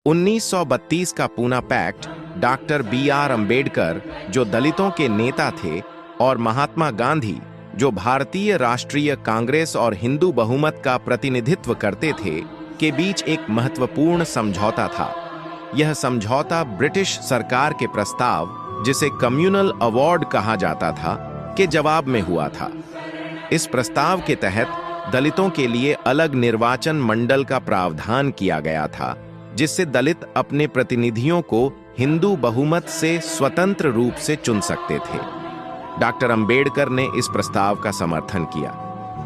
1932 का Poona pact doctor B.R. Ambedkar, जो दलितों के नेता थे, और महात्मा गांधी, जो भारतीय राष्ट्रीय कांग्रेस और हिंदू बहुमत का प्रतिनिधित्व करते थे, के बीच एक महत्वपूर्ण समझौता था। यह समझौता ब्रिटिश सरकार के प्रस्ताव, जिसे कम्युनल अवार्ड कहा जाता था, के जवाब में हुआ था। इस प्रस्ताव के तहत दलितों के लिए अलग निर्वाचन मंडल का प्रावधान किया गया था, जिससे दलित अपने प्रतिनिधियों को हिंदू बहुमत से स्वतंत्र रूप से चुन सकते थे। डॉक्टर अंबेडकर ने इस प्रस्ताव का समर्थन किया,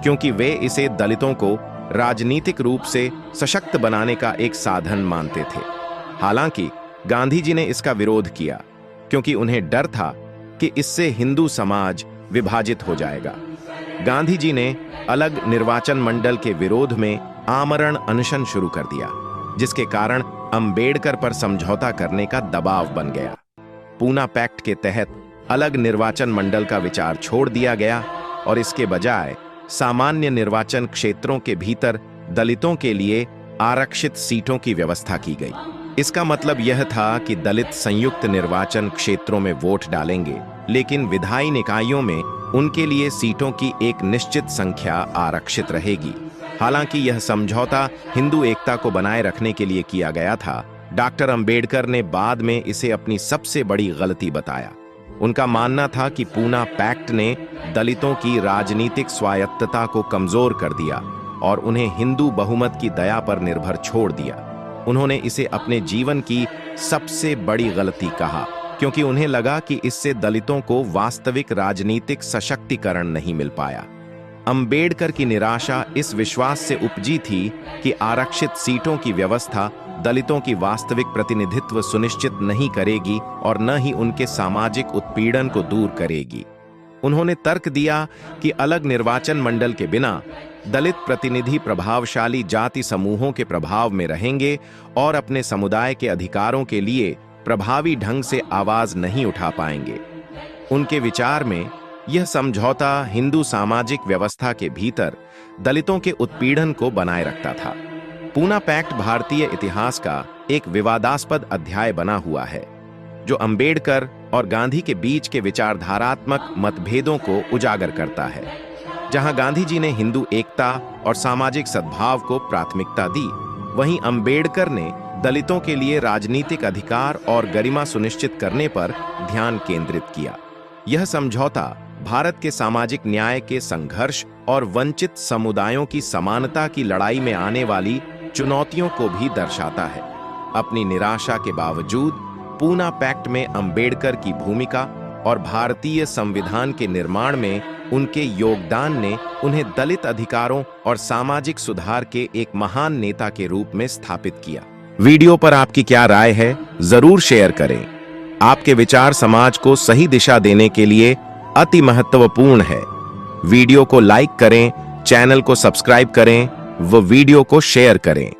क्योंकि वे इसे दलितों को राजनीतिक रूप से सशक्त बनाने का एक साधन मानते थे। हालांकि गांधी जी ने इसका विरोध किया, क्योंकि उन्हें डर था कि इससे हिंदू समाज विभाजित हो जाएगा। गांधी जी ने अलग निर्वाचन मंडल के विरोध में आमरण अनशन शुरू कर दिया, जिसके कारण अंबेडकर पर समझौता करने का दबाव बन गया। पूना पैक्ट के तहत अलग निर्वाचन मंडल का विचार छोड़ दिया गया और इसके बजाय सामान्य निर्वाचन क्षेत्रों के भीतर दलितों के लिए आरक्षित सीटों की व्यवस्था की गई। इसका मतलब यह था कि दलित संयुक्त निर्वाचन क्षेत्रों में वोट डालेंगे, लेकिन विधायी निकायों में उनके लिए सीटों की एक निश्चित संख्या आरक्षित रहेगी। हालांकि यह समझौता हिंदू एकता को बनाए रखने के लिए किया गया था, डॉक्टर अंबेडकर ने बाद में इसे अपनी सबसे बड़ी गलती बताया। उनका मानना था कि पूना पैक्ट ने दलितों की राजनीतिक स्वायत्तता को कमजोर कर दिया और उन्हें हिंदू बहुमत की दया पर निर्भर छोड़ दिया। उन्होंने इसे अपने जीवन की सबसे बड़ी गलती कहा, क्योंकि उन्हें लगा कि इससे दलितों को वास्तविक राजनीतिक सशक्तिकरण नहीं मिल पाया। अंबेडकर की निराशा इस विश्वास से उपजी थी कि आरक्षित सीटों की व्यवस्था दलितों की वास्तविक प्रतिनिधित्व सुनिश्चित नहीं करेगी और न ही उनके सामाजिक उत्पीड़न को दूर करेगी। उन्होंने तर्क दिया कि अलग निर्वाचन मंडल के बिना दलित प्रतिनिधि प्रभावशाली जाति समूहों के प्रभाव में रहेंगे और अपने समुदाय के अधिकारों के लिए प्रभावी ढंग से आवाज नहीं उठा पाएंगे। उनके विचार में यह समझौता हिंदू सामाजिक व्यवस्था के भीतर दलितों के उत्पीड़न को बनाए रखता था। पूना पैक्ट भारतीय इतिहास का एक विवादास्पद अध्याय बना हुआ है, जो अंबेडकर और गांधी के बीच के विचारधारात्मक मतभेदों को उजागर करता है। जहां गांधी जी ने हिंदू एकता और सामाजिक सद्भाव को प्राथमिकता दी, वहीं अंबेडकर ने दलितों के लिए राजनीतिक अधिकार और गरिमा सुनिश्चित करने पर ध्यान केंद्रित किया। यह समझौता भारत के सामाजिक न्याय के संघर्ष और वंचित समुदायों की समानता की लड़ाई में आने वाली चुनौतियों को भी दर्शाता है। अपनी निराशा के बावजूद पूना पैक्ट में अंबेडकर की भूमिका और भारतीय संविधान के निर्माण में उनके योगदान ने उन्हें दलित अधिकारों और सामाजिक सुधार के एक महान नेता के रूप में स्थापित किया। वीडियो पर आपकी क्या राय है, जरूर शेयर करें। आपके विचार समाज को सही दिशा देने के लिए अति महत्वपूर्ण है। वीडियो को लाइक करें, चैनल को सब्सक्राइब करें व वीडियो को शेयर करें।